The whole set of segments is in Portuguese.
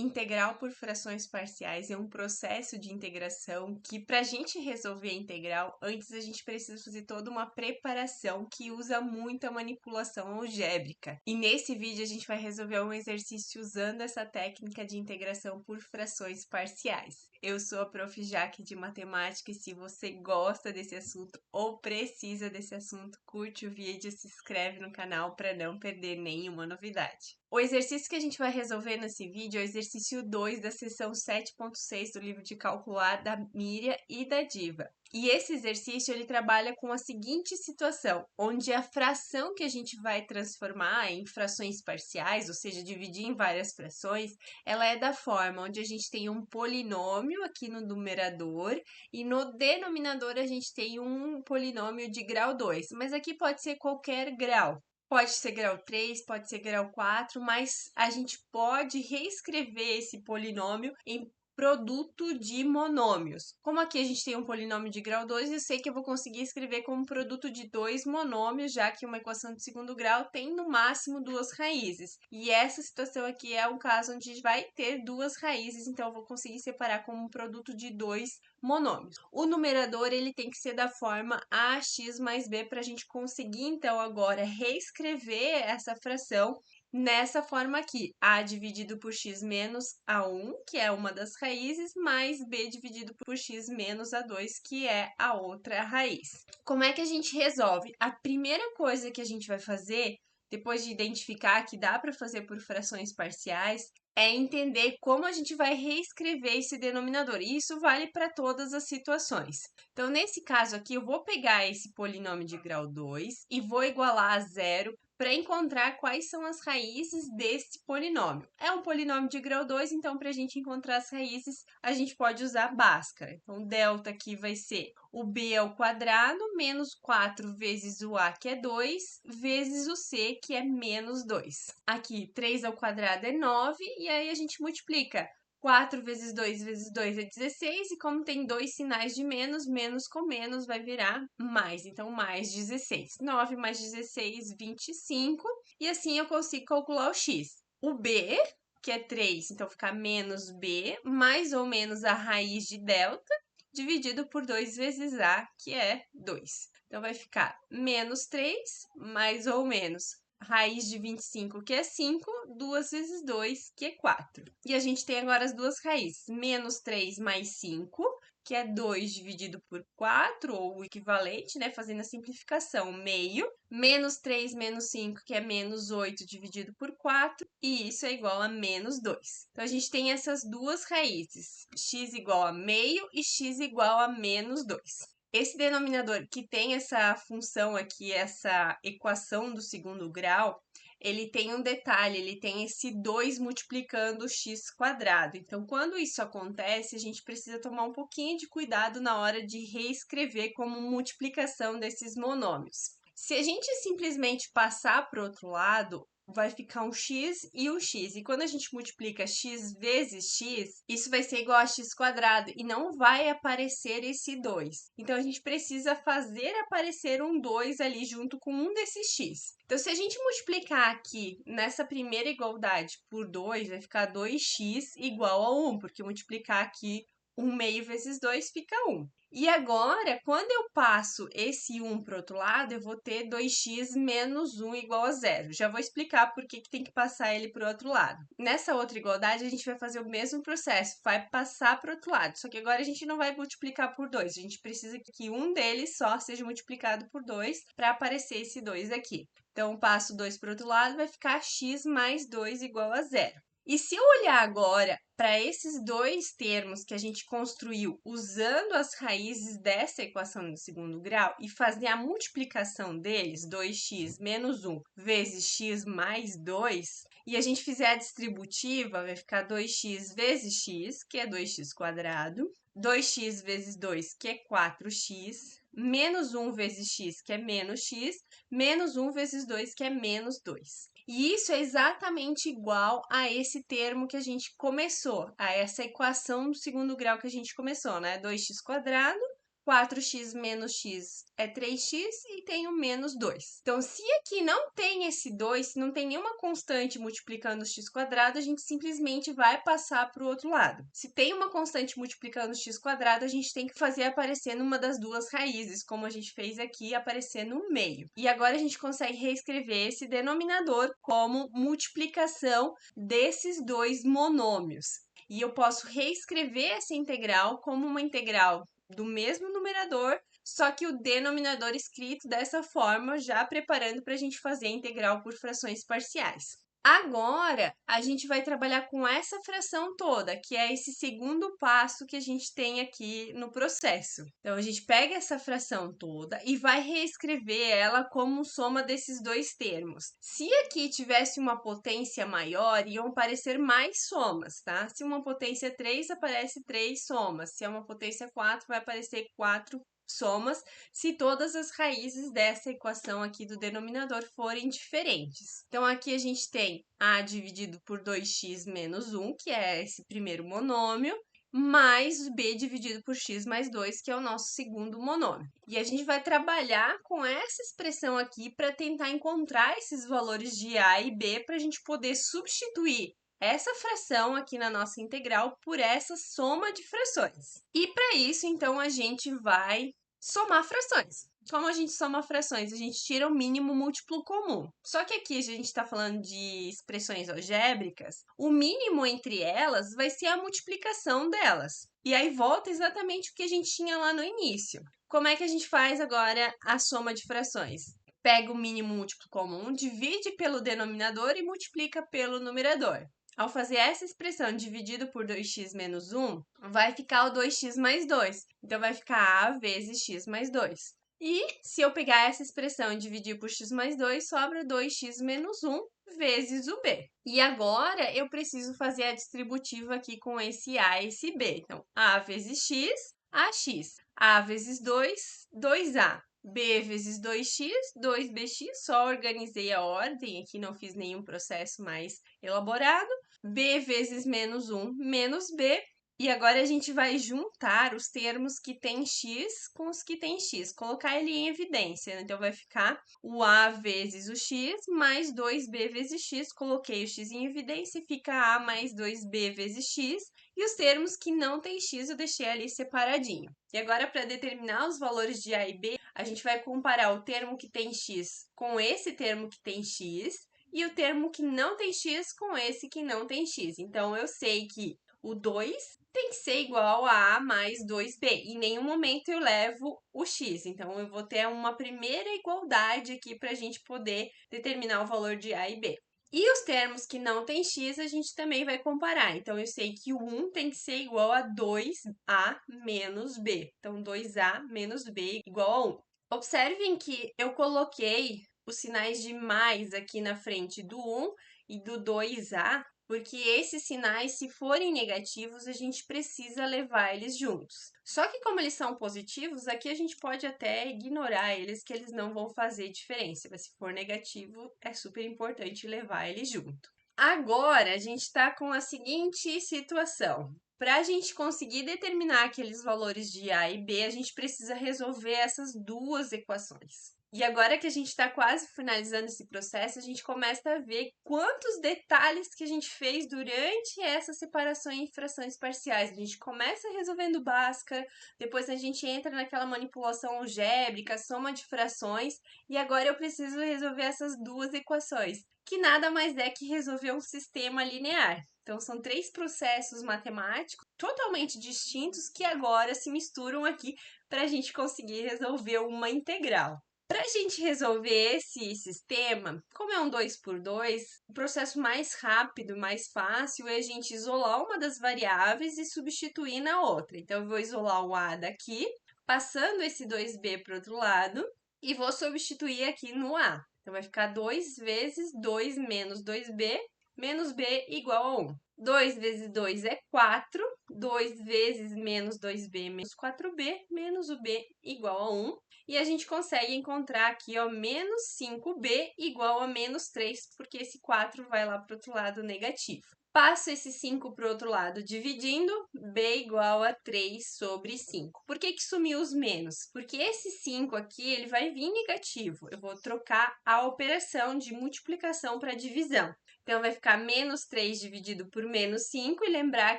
Integral por frações parciais é um processo de integração que, para a gente resolver a integral, antes a gente precisa fazer toda uma preparação que usa muita manipulação algébrica. E nesse vídeo a gente vai resolver um exercício usando essa técnica de integração por frações parciais. Eu sou a Prof. Jaque de Matemática e se você gosta desse assunto ou precisa desse assunto, curte o vídeo e se inscreve no canal para não perder nenhuma novidade. O exercício que a gente vai resolver nesse vídeo é o exercício 2 da seção 7.6 do livro de cálculo A da Miriam e da Diva. E esse exercício ele trabalha com a seguinte situação, onde a fração que a gente vai transformar em frações parciais, ou seja, dividir em várias frações, ela é da forma onde a gente tem um polinômio aqui no numerador e no denominador a gente tem um polinômio de grau 2, mas aqui pode ser qualquer grau. Pode ser grau 3, pode ser grau 4, mas a gente pode reescrever esse polinômio em produto de monômios. Como aqui a gente tem um polinômio de grau 2, eu sei que eu vou conseguir escrever como produto de dois monômios, já que uma equação de segundo grau tem no máximo duas raízes. E essa situação aqui é um caso onde a gente vai ter duas raízes, então eu vou conseguir separar como um produto de dois monômios. O numerador ele tem que ser da forma ax mais b para a gente conseguir então agora reescrever essa fração nessa forma aqui, a dividido por x menos a1, que é uma das raízes, mais b dividido por x menos a2, que é a outra raiz. Como é que a gente resolve? A primeira coisa que a gente vai fazer, depois de identificar que dá para fazer por frações parciais, é entender como a gente vai reescrever esse denominador. E isso vale para todas as situações. Então, nesse caso aqui, eu vou pegar esse polinômio de grau 2 e vou igualar a zero para encontrar quais são as raízes desse polinômio. É um polinômio de grau 2, então para a gente encontrar as raízes, a gente pode usar Bhaskara. Então, delta aqui vai ser o b ao quadrado menos 4 vezes o a, que é 2, vezes o c, que é menos 2. Aqui, 3 ao quadrado é 9, e aí a gente multiplica. 4 vezes 2 vezes 2 é 16, e como tem dois sinais de menos, menos com menos vai virar mais. Então, mais 16. 9 mais 16, 25. E assim eu consigo calcular o x. O b, que é 3, então fica menos b, mais ou menos a raiz de delta, dividido por 2 vezes a, que é 2. Então, vai ficar menos 3, mais ou menos raiz de 25, que é 5, 2 vezes 2, que é 4. E a gente tem agora as duas raízes, menos 3 mais 5, que é 2 dividido por 4, ou o equivalente, né, fazendo a simplificação, meio, menos 3 menos 5, que é menos 8 dividido por 4, e isso é igual a menos 2. Então, a gente tem essas duas raízes, x igual a meio e x igual a menos 2. Esse denominador que tem essa função aqui, essa equação do segundo grau, ele tem um detalhe, ele tem esse 2 multiplicando o x quadrado. Então, quando isso acontece, a gente precisa tomar um pouquinho de cuidado na hora de reescrever como multiplicação desses monômios. Se a gente simplesmente passar para o outro lado, vai ficar um x e um x. E quando a gente multiplica x vezes x, isso vai ser igual a x quadrado e não vai aparecer esse 2. Então, a gente precisa fazer aparecer um 2 ali junto com um desses x. Então, se a gente multiplicar aqui nessa primeira igualdade por 2, vai ficar 2x igual a 1, porque multiplicar aqui 1 meio vezes 2 fica 1. E agora, quando eu passo esse 1 para o outro lado, eu vou ter 2x menos 1 igual a 0. Já vou explicar por que tem que passar ele para o outro lado. Nessa outra igualdade, a gente vai fazer o mesmo processo, vai passar para o outro lado. Só que agora a gente não vai multiplicar por 2, a gente precisa que um deles só seja multiplicado por 2 para aparecer esse 2 aqui. Então, passo 2 para o outro lado, vai ficar x mais 2 igual a 0. E se eu olhar agora para esses dois termos que a gente construiu usando as raízes dessa equação do segundo grau e fazer a multiplicação deles, 2x menos 1 vezes x mais 2, e a gente fizer a distributiva, vai ficar 2x vezes x, que é 2x quadrado, 2x vezes 2, que é 4x, menos 1 vezes x, que é menos x, menos 1 vezes 2, que é menos 2. E isso é exatamente igual a esse termo que a gente começou, a essa equação do segundo grau que a gente começou, né? 2x quadrado 4x menos x é 3x e tem o menos 2. Então, se aqui não tem esse 2, se não tem nenhuma constante multiplicando o x quadrado, a gente simplesmente vai passar para o outro lado. Se tem uma constante multiplicando o x quadrado, a gente tem que fazer aparecer numa das duas raízes, como a gente fez aqui, aparecer no meio. E agora a gente consegue reescrever esse denominador como multiplicação desses dois monômios. E eu posso reescrever essa integral como uma integral do mesmo numerador, só que o denominador escrito dessa forma, já preparando para a gente fazer a integral por frações parciais. Agora, a gente vai trabalhar com essa fração toda, que é esse segundo passo que a gente tem aqui no processo. Então, a gente pega essa fração toda e vai reescrever ela como soma desses dois termos. Se aqui tivesse uma potência maior, iam aparecer mais somas, tá? Se uma potência 3, aparece 3 somas. Se é uma potência 4, vai aparecer 4 somas, se todas as raízes dessa equação aqui do denominador forem diferentes. Então, aqui a gente tem a dividido por 2x menos 1, que é esse primeiro monômio, mais b dividido por x mais 2, que é o nosso segundo monômio. E a gente vai trabalhar com essa expressão aqui para tentar encontrar esses valores de a e b para a gente poder substituir essa fração aqui na nossa integral por essa soma de frações. E para isso, então, a gente vai somar frações. Como a gente soma frações? A gente tira o mínimo múltiplo comum. Só que aqui a gente está falando de expressões algébricas, o mínimo entre elas vai ser a multiplicação delas. E aí volta exatamente o que a gente tinha lá no início. Como é que a gente faz agora a soma de frações? Pega o mínimo múltiplo comum, divide pelo denominador e multiplica pelo numerador. Ao fazer essa expressão dividido por 2x menos 1, vai ficar o 2x mais 2. Então, vai ficar a vezes x mais 2. E se eu pegar essa expressão e dividir por x mais 2, sobra 2x menos 1 vezes o b. E agora, eu preciso fazer a distributiva aqui com esse a e esse b. Então, a vezes x, ax. A vezes 2, 2a. B vezes 2x, 2bx, só organizei a ordem aqui, não fiz nenhum processo mais elaborado. B vezes menos 1, menos b. E agora a gente vai juntar os termos que tem x com os que tem x, colocar ele em evidência. Então, vai ficar o a vezes o x mais 2b vezes x. Coloquei o x em evidência e fica a mais 2b vezes x. E os termos que não tem x eu deixei ali separadinho. E agora, para determinar os valores de a e b, a gente vai comparar o termo que tem x com esse termo que tem x e o termo que não tem x com esse que não tem x. Então, eu sei que o 2 tem que ser igual a mais 2b. Em nenhum momento eu levo o x. Então, eu vou ter uma primeira igualdade aqui para a gente poder determinar o valor de a e b. E os termos que não tem x, a gente também vai comparar. Então, eu sei que o 1 tem que ser igual a 2a menos b. Então, 2a menos b igual a 1. Observem que eu coloquei os sinais de mais aqui na frente do 1 e do 2a, porque esses sinais, se forem negativos, a gente precisa levar eles juntos. Só que como eles são positivos, aqui a gente pode até ignorar eles, que eles não vão fazer diferença. Mas se for negativo, é super importante levar eles junto. Agora, a gente está com a seguinte situação. Para a gente conseguir determinar aqueles valores de a e b, a gente precisa resolver essas duas equações. E agora que a gente está quase finalizando esse processo, a gente começa a ver quantos detalhes que a gente fez durante essa separação em frações parciais. A gente começa resolvendo Bhaskara, depois a gente entra naquela manipulação algébrica, soma de frações, e agora eu preciso resolver essas duas equações, que nada mais é que resolver um sistema linear. Então, são 3 processos matemáticos totalmente distintos que agora se misturam aqui para a gente conseguir resolver uma integral. Para a gente resolver esse sistema, como é um 2 por 2, o processo mais rápido, mais fácil é a gente isolar uma das variáveis e substituir na outra. Então, eu vou isolar o a daqui, passando esse 2b para o outro lado, e vou substituir aqui no a. Então, vai ficar 2 vezes 2 menos 2b, menos b igual a 1. 2 vezes 2 é 4, 2 vezes menos 2b menos 4b, menos o b igual a 1. E a gente consegue encontrar aqui, ó, menos 5b igual a menos 3, porque esse 4 vai lá para o outro lado negativo. Passo esse 5 para o outro lado dividindo, b igual a 3 sobre 5. Por que sumiu os menos? Porque esse 5 aqui ele vai vir negativo. Eu vou trocar a operação de multiplicação para divisão. Então, vai ficar menos 3 dividido por menos 5 e lembrar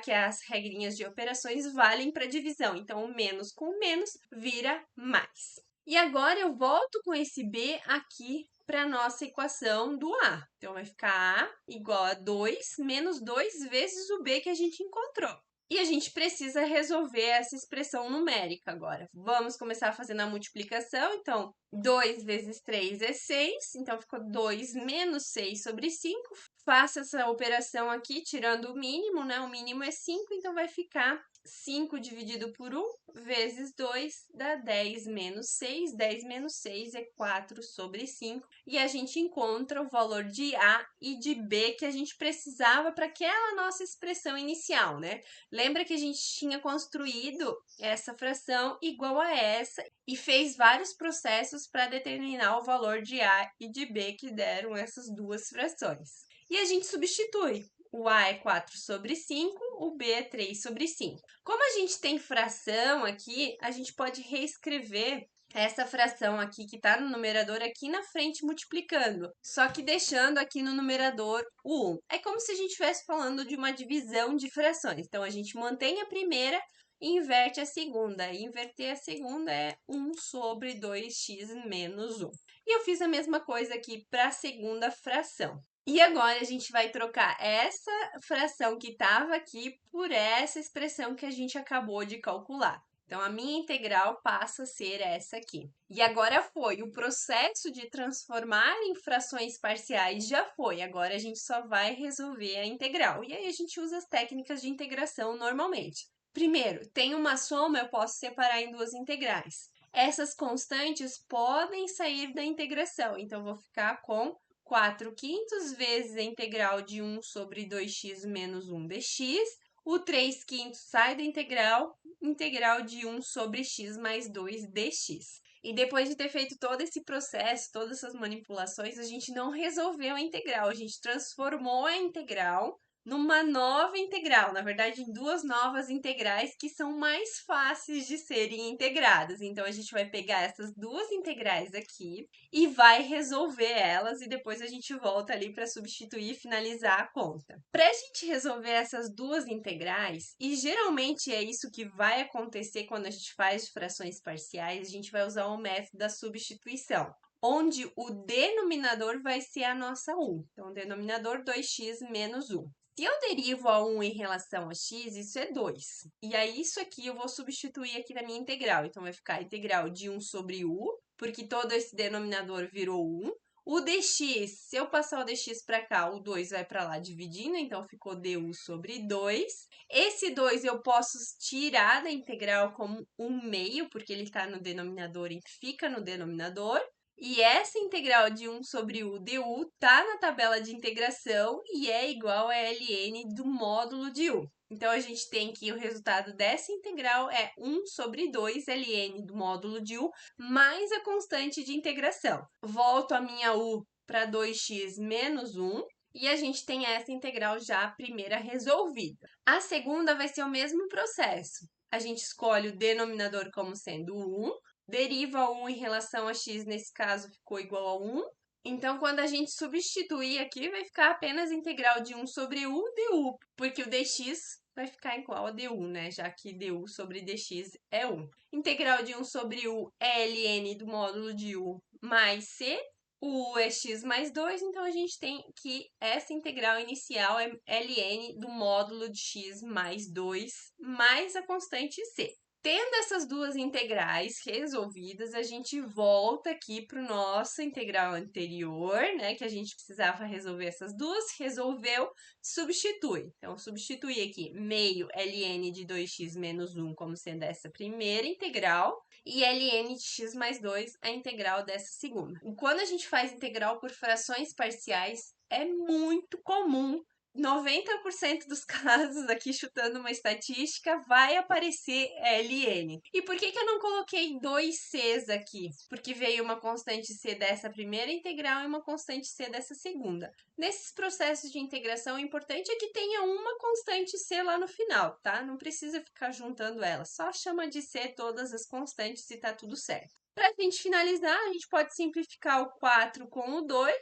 que as regrinhas de operações valem para divisão. Então, o menos com menos vira mais. E agora eu volto com esse b aqui para a nossa equação do A. Então, vai ficar A igual a 2 menos 2 vezes o B que a gente encontrou. E a gente precisa resolver essa expressão numérica agora. Vamos começar fazendo a multiplicação. Então, 2 vezes 3 é 6. Então, ficou 2 menos 6 sobre 5. Faça essa operação aqui, tirando o mínimo, né? O mínimo é 5, então vai ficar 5 dividido por 1 vezes 2 dá 10 menos 6. 10 menos 6 é 4 sobre 5. E a gente encontra o valor de A e de B que a gente precisava para aquela nossa expressão inicial, né? Lembra que a gente tinha construído essa fração igual a essa e fez vários processos para determinar o valor de A e de B que deram essas duas frações. E a gente substitui. O A é 4 sobre 5, o B é 3 sobre 5. Como a gente tem fração aqui, a gente pode reescrever essa fração aqui que está no numerador aqui na frente multiplicando, só que deixando aqui no numerador o 1. É como se a gente estivesse falando de uma divisão de frações. Então, a gente mantém a primeira e inverte a segunda. E inverter a segunda é 1 sobre 2x menos 1. E eu fiz a mesma coisa aqui para a segunda fração. E agora a gente vai trocar essa fração que estava aqui por essa expressão que a gente acabou de calcular. Então, a minha integral passa a ser essa aqui. E agora foi, o processo de transformar em frações parciais já foi. Agora a gente só vai resolver a integral. E aí a gente usa as técnicas de integração normalmente. Primeiro, tem uma soma, eu posso separar em duas integrais. Essas constantes podem sair da integração, então vou ficar com 4 quintos vezes a integral de 1 sobre 2x menos 1 dx. O 3 quintos sai da integral de 1 sobre x mais 2 dx. E depois de ter feito todo esse processo, todas essas manipulações, a gente não resolveu a integral, a gente transformou a integral numa nova integral, na verdade, em duas novas integrais que são mais fáceis de serem integradas. Então, a gente vai pegar essas duas integrais aqui e vai resolver elas e depois a gente volta ali para substituir e finalizar a conta. Para a gente resolver essas duas integrais, e geralmente é isso que vai acontecer quando a gente faz frações parciais, a gente vai usar o método da substituição, onde o denominador vai ser a nossa 1. Então, o denominador 2x menos 1. Se eu derivo a 1 em relação a x, isso é 2. E aí, isso aqui eu vou substituir aqui na minha integral. Então, vai ficar a integral de 1 sobre u, porque todo esse denominador virou 1. O dx, se eu passar o dx para cá, o 2 vai para lá dividindo, então ficou du sobre 2. Esse 2 eu posso tirar da integral como 1/2, porque ele está no denominador e fica no denominador. E essa integral de 1 sobre u du está na tabela de integração e é igual a ln do módulo de u. Então, a gente tem que o resultado dessa integral é 1 sobre 2 ln do módulo de u mais a constante de integração. Volto a minha u para 2x menos 1. E a gente tem essa integral já a primeira resolvida. A segunda vai ser o mesmo processo. A gente escolhe o denominador como sendo 1, deriva 1 em relação a x, nesse caso ficou igual a 1. Então, quando a gente substituir aqui, vai ficar apenas a integral de 1 sobre u du, porque o dx vai ficar igual a du, né? Já que du sobre dx é 1. Integral de 1 sobre u é ln do módulo de u mais c. O u é x mais 2, então a gente tem que essa integral inicial é ln do módulo de x mais 2 mais a constante c. Tendo essas duas integrais resolvidas, a gente volta aqui para o nosso integral anterior, né? Que a gente precisava resolver essas duas, resolveu, substitui. Então, substitui aqui meio ln de 2x menos 1 como sendo essa primeira integral e ln de x mais 2 a integral dessa segunda. Quando a gente faz integral por frações parciais, é muito comum 90% dos casos, aqui chutando uma estatística, vai aparecer LN. E por que eu não coloquei 2 Cs aqui? Porque veio uma constante C dessa primeira integral e uma constante C dessa segunda. Nesses processos de integração, o importante é que tenha uma constante C lá no final, tá? Não precisa ficar juntando elas, só chama de C todas as constantes e tá tudo certo. Para a gente finalizar, a gente pode simplificar o 4 com o 2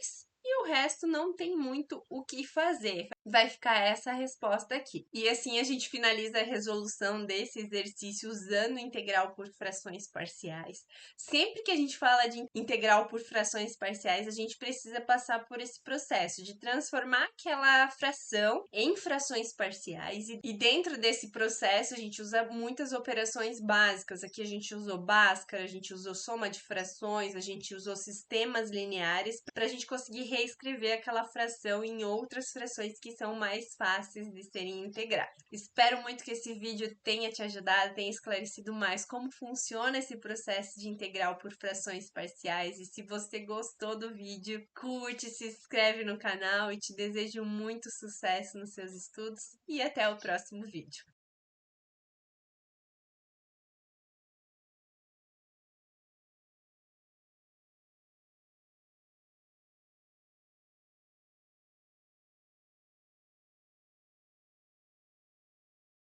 e o resto não tem muito o que fazer. Vai ficar essa resposta aqui. E assim a gente finaliza a resolução desse exercício usando integral por frações parciais. Sempre que a gente fala de integral por frações parciais, a gente precisa passar por esse processo de transformar aquela fração em frações parciais. E dentro desse processo, a gente usa muitas operações básicas. Aqui a gente usou Bhaskara, a gente usou soma de frações, a gente usou sistemas lineares para a gente conseguir reescrever aquela fração em outras frações que são mais fáceis de serem integradas. Espero muito que esse vídeo tenha te ajudado, tenha esclarecido mais como funciona esse processo de integral por frações parciais. E se você gostou do vídeo, curte, se inscreve no canal e te desejo muito sucesso nos seus estudos. E até o próximo vídeo.